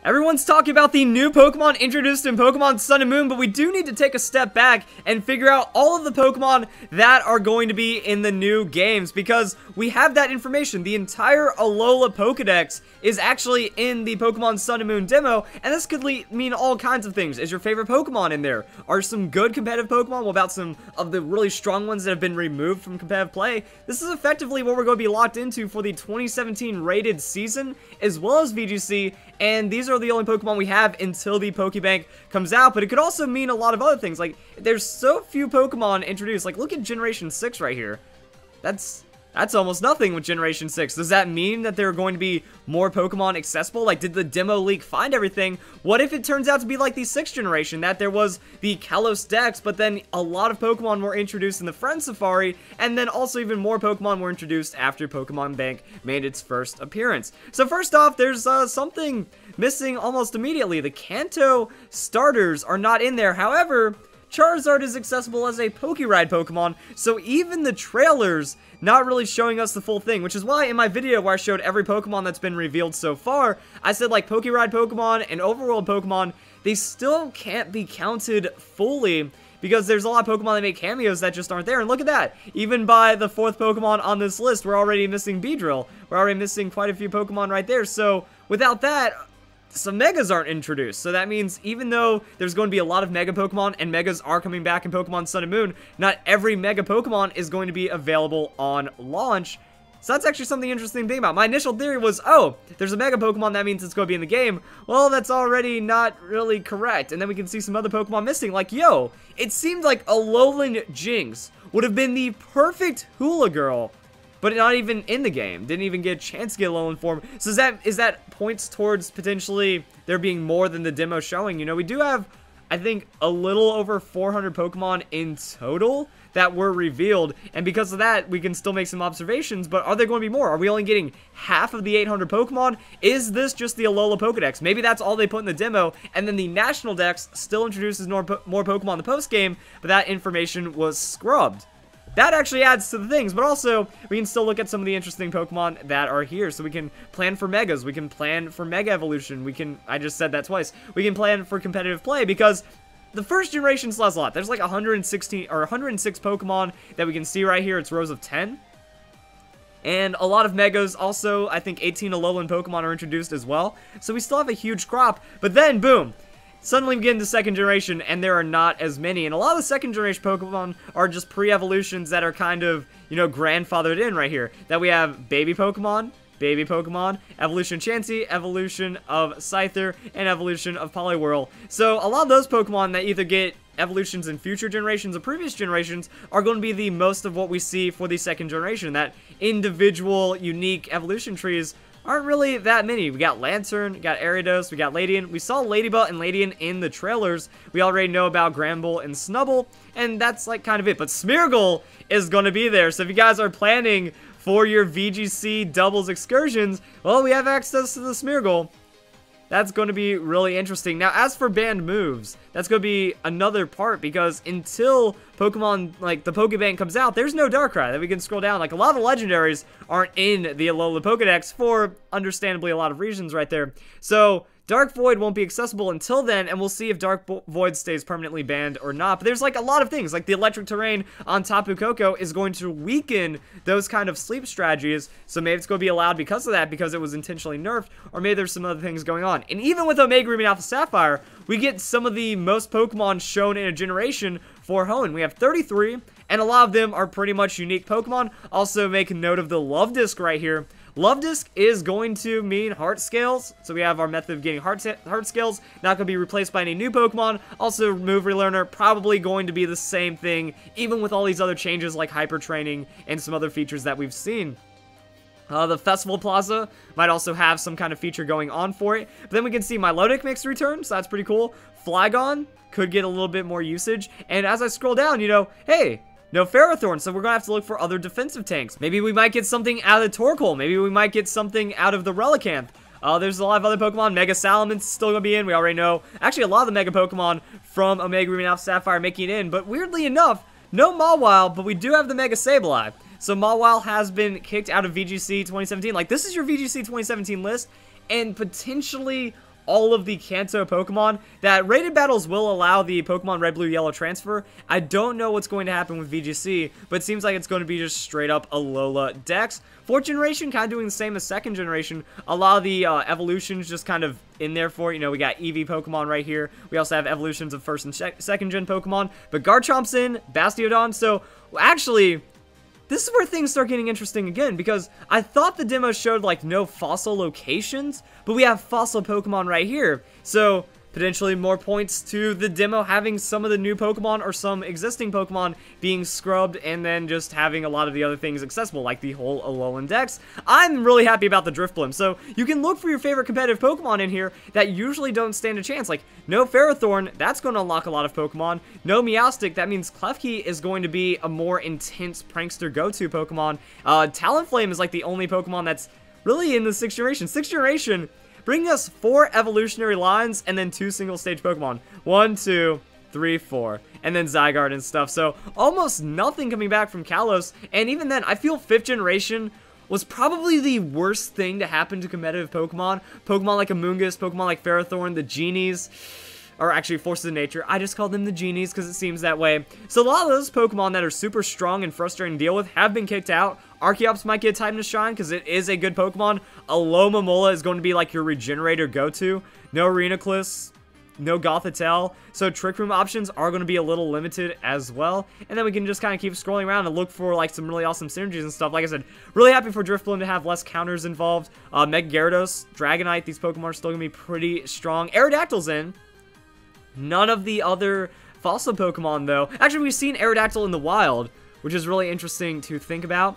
Everyone's talking about the new Pokemon introduced in Pokemon Sun and Moon, but we do need to take a step back and figure out all of the Pokemon that are going to be in the new games, because we have that information. The entire Alola Pokedex is actually in the Pokemon Sun and Moon demo, and this could mean all kinds of things. Is your favorite Pokemon in there? Are some good competitive Pokemon? What about some of the really strong ones that have been removed from competitive play? This is effectively what we're going to be locked into for the 2017 rated season, as well as VGC, and these are the only Pokemon we have until the Pokebank comes out, but it could also mean a lot of other things. Like, there's so few Pokemon introduced. Like, look at Generation 6 right here. That's almost nothing with Generation 6. Does that mean that there are going to be more Pokemon accessible? Like, did the demo leak find everything? What if it turns out to be like the 6th generation, that there was the Kalos Dex, but then a lot of Pokemon were introduced in the Friend Safari, and then also even more Pokemon were introduced after Pokemon Bank made its first appearance? So first off, there's something missing almost immediately. The Kanto starters are not in there. However, Charizard is accessible as a Pokeride Pokemon, so even the trailers not really showing us the full thing, which is why in my video where I showed every Pokemon that's been revealed so far, I said like Pokeride Pokemon and Overworld Pokemon, they still can't be counted fully, because there's a lot of Pokemon that make cameos that just aren't there. And look at that, even by the 4th Pokemon on this list, we're already missing Beedrill. We're already missing quite a few Pokemon right there, so without that, some Megas aren't introduced. So that means even though there's going to be a lot of Mega Pokemon, and Megas are coming back in Pokemon Sun and Moon, not every Mega Pokemon is going to be available on launch. So that's actually something interesting to think about. My initial theory was, oh, there's a Mega Pokemon, that means it's going to be in the game. Well, that's already not really correct. And then we can see some other Pokemon missing. Like, yo, it seemed like Alolan Jinx would have been the perfect Hula Girl, but not even in the game. Didn't even get a chance to get Alolan form. So is that points towards potentially there being more than the demo showing? You know, we do have, I think, a little over 400 Pokemon in total that were revealed, and because of that, we can still make some observations, but are there going to be more? Are we only getting half of the 800 Pokemon? Is this just the Alola Pokedex? Maybe that's all they put in the demo, and then the National Dex still introduces more Pokemon in the post-game, but that information was scrubbed. That actually adds to the things, but also, we can still look at some of the interesting Pokemon that are here. So we can plan for Megas, we can plan for Mega Evolution, we can, I just said that twice, we can plan for competitive play, because the first generation still has a lot. There's like 116, or 106 Pokemon that we can see right here. It's rows of 10. And a lot of Megas, also, I think 18 Alolan Pokemon are introduced as well. So we still have a huge crop, but then, boom! Suddenly we get into 2nd generation, and there are not as many. And a lot of the 2nd generation Pokemon are just pre-evolutions that are kind of, you know, grandfathered in right here. That we have Baby Pokemon, Evolution Chansey, Evolution of Scyther, and Evolution of Poliwhirl. So a lot of those Pokemon that either get evolutions in future generations or previous generations are going to be the most of what we see for the 2nd generation. That individual, unique evolution trees aren't really that many. We got Lantern, we got Gyarados, we got Ladian. We saw Ladybug and Ladian in the trailers. We already know about Granbull and Snubbull, and that's like kind of it. But Smeargle is going to be there, so if you guys are planning for your VGC doubles excursions, well, we have access to the Smeargle. That's going to be really interesting. Now, as for banned moves, that's going to be another part, because until Pokemon, like, the Pokebank comes out, there's no Darkrai that we can scroll down. Like, a lot of the legendaries aren't in the Alola Pokedex for, understandably, a lot of reasons right there. So Dark Void won't be accessible until then, and we'll see if Dark Void stays permanently banned or not. But there's like a lot of things, like the electric terrain on Tapu Koko is going to weaken those kind of sleep strategies, so maybe it's going to be allowed because of that, because it was intentionally nerfed, or maybe there's some other things going on. And even with Omega Ruby and Alpha Sapphire, we get some of the most Pokemon shown in a generation for Hoenn. We have 33, and a lot of them are pretty much unique Pokemon. Also, make a note of the Love Disc right here. Love Disc is going to mean Heart Scales, so we have our method of getting Heart Scales, not going to be replaced by any new Pokemon. Also, Move Relearner, probably going to be the same thing, even with all these other changes like Hyper Training and some other features that we've seen. The Festival Plaza might also have some kind of feature going on for it. But then we can see Milotic makes a return, so that's pretty cool. Flygon could get a little bit more usage, and as I scroll down, you know, hey, no Ferrothorn, so we're going to have to look for other defensive tanks. Maybe we might get something out of Torkoal. Maybe we might get something out of the Relicanth. There's a lot of other Pokemon. Mega Salaman's still going to be in. We already know. Actually, a lot of the Mega Pokemon from Omega Ruby and Alpha Sapphire making it in. But weirdly enough, no Mawile, but we do have the Mega Sableye. So Mawile has been kicked out of VGC 2017. Like, this is your VGC 2017 list. And potentially all of the Kanto Pokemon. That rated battles will allow the Pokemon Red, Blue, Yellow transfer. I don't know what's going to happen with VGC, but it seems like it's going to be just straight up Alola Dex. 4th generation, kind of doing the same as 2nd generation. A lot of the evolutions just kind of in there for it. You know, we got EV Pokemon right here. We also have evolutions of 1st and 2nd gen Pokemon. But Garchomp's in, Bastiodon. So, actually, this is where things start getting interesting again, because I thought the demo showed, like, no fossil locations, but we have fossil Pokemon right here. So, potentially more points to the demo having some of the new Pokemon or some existing Pokemon being scrubbed, and then just having a lot of the other things accessible, like the whole Alolan Dex. I'm really happy about the Drifblim. So you can look for your favorite competitive Pokemon in here that usually don't stand a chance. Like, no Ferrothorn, that's going to unlock a lot of Pokemon. No Meowstic, that means Klefki is going to be a more intense prankster go-to Pokemon. Talonflame is like the only Pokemon that's really in the 6th generation. 6th generation, bringing us 4 evolutionary lines and then 2 single-stage Pokemon. 1, 2, 3, 4. And then Zygarde and stuff. So, almost nothing coming back from Kalos. And even then, I feel 5th generation was probably the worst thing to happen to competitive Pokemon. Pokemon like Amoonguss, Pokemon like Ferrothorn, the Genies, or actually Forces of Nature. I just call them the Genies because it seems that way. So a lot of those Pokemon that are super strong and frustrating to deal with have been kicked out. Archeops might get time to shine because it is a good Pokemon. Alomomola is going to be like your regenerator go-to. No Rhenoclus, no Gothitelle. So Trick Room options are going to be a little limited as well. And then we can just kind of keep scrolling around and look for like some really awesome synergies and stuff. Like I said, really happy for Drifblim to have less counters involved. Mega Gyarados, Dragonite, these Pokemon are still going to be pretty strong. Aerodactyl's in. None of the other fossil Pokemon, though. Actually, we've seen Aerodactyl in the wild, which is really interesting to think about.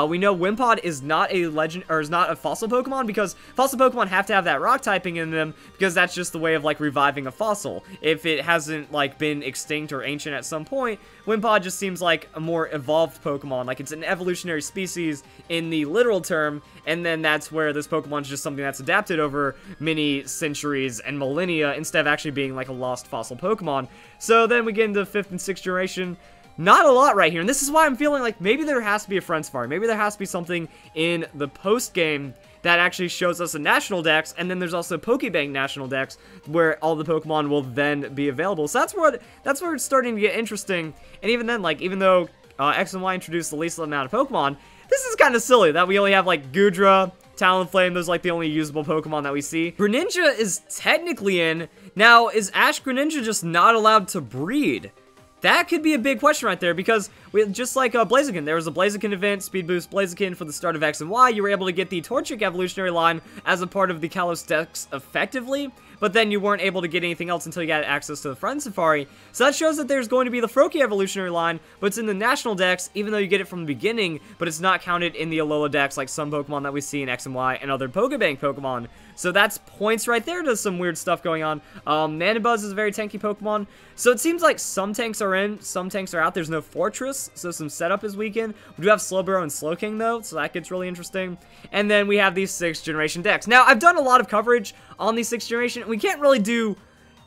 We know Wimpod is not a legend, or is not a fossil Pokemon, because fossil Pokemon have to have that rock typing in them, because that's just the way of, like, reviving a fossil. If it hasn't, like, been extinct or ancient at some point, Wimpod just seems like a more evolved Pokemon. Like, it's an evolutionary species in the literal term, and then that's where this Pokemon's just something that's adapted over many centuries and millennia, instead of actually being, like, a lost fossil Pokemon. So then we get into 5th and 6th generation. Not a lot right here, and this is why I'm feeling like maybe there has to be a Friend Safari. Maybe there has to be something in the post-game that actually shows us a National Dex, and then there's also Pokebank National Dex, where all the Pokemon will then be available. So that's where it's starting to get interesting, and even then, like, even though X and Y introduced the least amount of Pokemon, this is kind of silly that we only have, like, Goodra, Talonflame, those are, like, the only usable Pokemon that we see. Greninja is technically in. Now, is Ash Greninja just not allowed to breed? That could be a big question right there, because just like Blaziken, there was a Blaziken event, Speed Boost Blaziken for the start of X and Y. You were able to get the Torchic evolutionary line as a part of the Kalos Dex effectively, but then you weren't able to get anything else until you got access to the Friend Safari. So that shows that there's going to be the Froakie evolutionary line, but it's in the National Dex, even though you get it from the beginning, but it's not counted in the Alola Dex like some Pokemon that we see in X and Y and other Pokebank Pokemon. So that's points right there to some weird stuff going on. Nanobuzz is a very tanky Pokemon. So it seems like some tanks are in, some tanks are out. There's no Fortress, so some setup is weakened. We do have Slowbro and Slowking, though, so that gets really interesting. And then we have these 6th generation decks. Now, I've done a lot of coverage on the 6th generation. We can't really do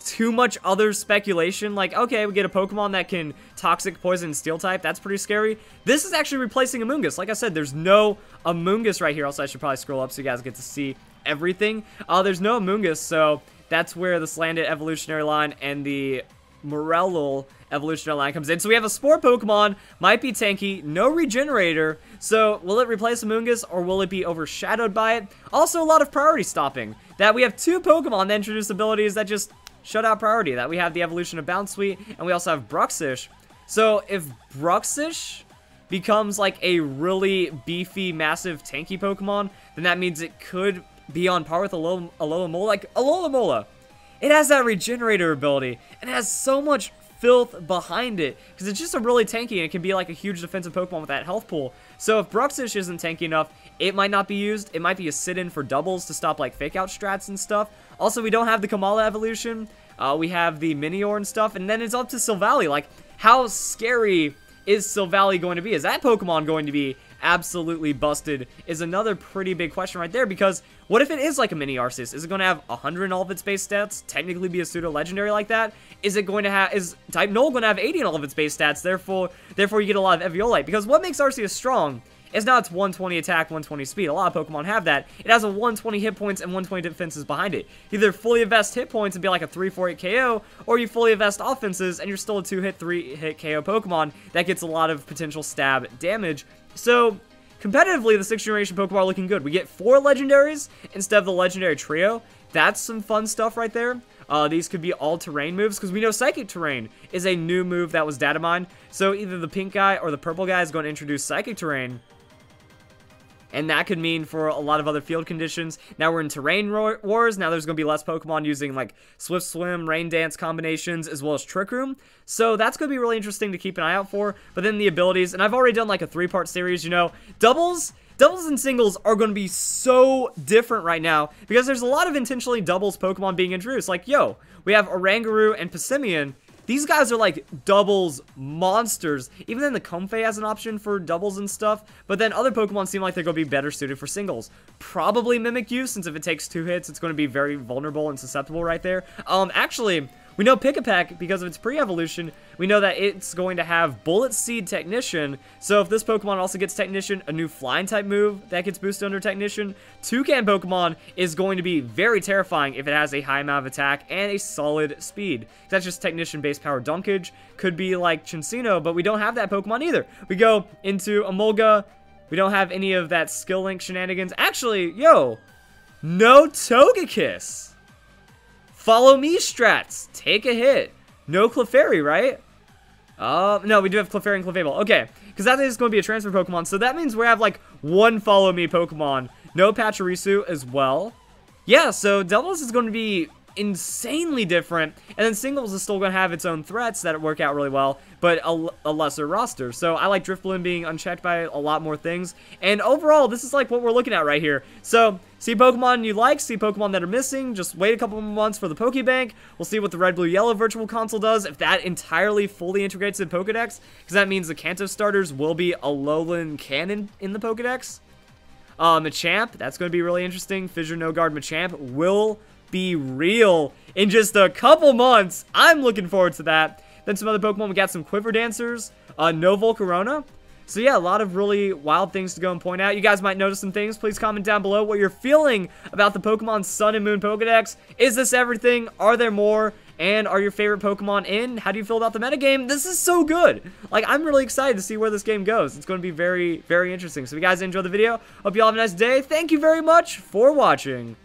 too much other speculation. Like, okay, we get a Pokemon that can Toxic, Poison, and Steel type. That's pretty scary. This is actually replacing Amoonguss. Like I said, there's no Amoonguss right here. Also, I should probably scroll up so you guys get to see everything. There's no Amoonguss, so that's where the Slanded evolutionary line and the Morello evolutionary line comes in. So we have a Spore Pokemon, might be tanky, no Regenerator. So will it replace Amoonguss, or will it be overshadowed by it? Also, a lot of priority stopping. That we have 2 Pokemon that introduce abilities that just shut out priority. That we have the evolution of Bounsweet, and we also have Bruxish. So if Bruxish becomes like a really beefy, massive, tanky Pokemon, then that means it could be on par with Alomomola. Like, Alomomola, it has that Regenerator ability, and it has so much filth behind it, because it's just a really tanky, and it can be like a huge defensive Pokemon with that health pool. So if Bruxish isn't tanky enough, it might not be used. It might be a sit-in for doubles to stop like fake-out strats and stuff. Also, we don't have the Kamala evolution. We have the Minior and stuff, and then it's up to Silvally. Like, how scary is Silvally going to be? Is that Pokemon going to be absolutely busted? Is another pretty big question right there, because what if it is like a mini Arceus? Is it going to have 100 in all of its base stats, technically be a pseudo-legendary like that? Is it going to have, is type Null going to have 80 in all of its base stats, therefore you get a lot of Eviolite? Because what makes Arceus strong is now it's 120 attack, 120 speed. A lot of Pokemon have that. It has a 120 hit points and 120 defenses behind it. Either fully invest hit points and be like a 3-4-8 KO, or you fully invest offenses and you're still a 2-hit, 3-hit KO Pokemon that gets a lot of potential stab damage. So competitively, the 6th generation Pokemon are looking good. We get 4 legendaries instead of the legendary trio. That's some fun stuff right there. These could be all-terrain moves, because we know Psychic Terrain is a new move that was data mined. So either the pink guy or the purple guy is going to introduce Psychic Terrain. And that could mean for a lot of other field conditions. Now we're in Terrain Wars. Now there's going to be less Pokemon using like Swift Swim, Rain Dance combinations, as well as Trick Room. So that's going to be really interesting to keep an eye out for. But then the abilities, and I've already done like a 3-part series, you know, doubles and singles are going to be so different right now because there's a lot of intentionally doubles Pokemon being introduced. Like, yo, we have Oranguru and Passimian. These guys are like doubles monsters. Even then, the Comfey has an option for doubles and stuff. But then other Pokemon seem like they're going to be better suited for singles. Probably Mimikyu, since if it takes 2 hits, it's going to be very vulnerable and susceptible right there. Actually, we know Pick-a-Peck, because of its pre-evolution, we know that it's going to have Bullet Seed Technician. So if this Pokemon also gets Technician, a new Flying type move that gets boosted under Technician, Toucan Pokemon is going to be very terrifying if it has a high amount of attack and a solid speed. That's just Technician-based power Dunkage. Could be like Chincino, but we don't have that Pokemon either. We go into Emolga. We don't have any of that Skill Link shenanigans. Actually, yo, no Togekiss. Follow me strats. Take a hit. No Clefairy, right? No, we do have Clefairy and Clefable. Okay, because that is going to be a transfer Pokemon. So that means we have like 1 Follow Me Pokemon. No Pachirisu as well. Yeah, so doubles is going to be insanely different, and then singles is still going to have its own threats that work out really well, but a lesser roster. So I like Drifloon being unchecked by a lot more things, and overall this is like what we're looking at right here. So see Pokemon you like, see Pokemon that are missing, just wait a couple months for the Pokebank. We'll see what the Red, Blue, Yellow Virtual Console does, if that entirely fully integrates in Pokedex, because that means the Kanto starters will be Alolan Cannon in the Pokedex. Machamp, that's going to be really interesting. Fissure No Guard Machamp will be real in just a couple months. I'm looking forward to that. Then some other Pokemon, we got some Quiver Dancers, no Volcarona. So yeah, a lot of really wild things to go and point out. You guys might notice some things. Please comment down below what you're feeling about the Pokemon Sun and Moon Pokedex. Is this everything? Are there more? And are your favorite Pokemon in? How do you feel about the metagame? This is so good. Like, I'm really excited to see where this game goes. It's going to be very, very interesting. So if you guys enjoyed the video, hope you all have a nice day. Thank you very much for watching.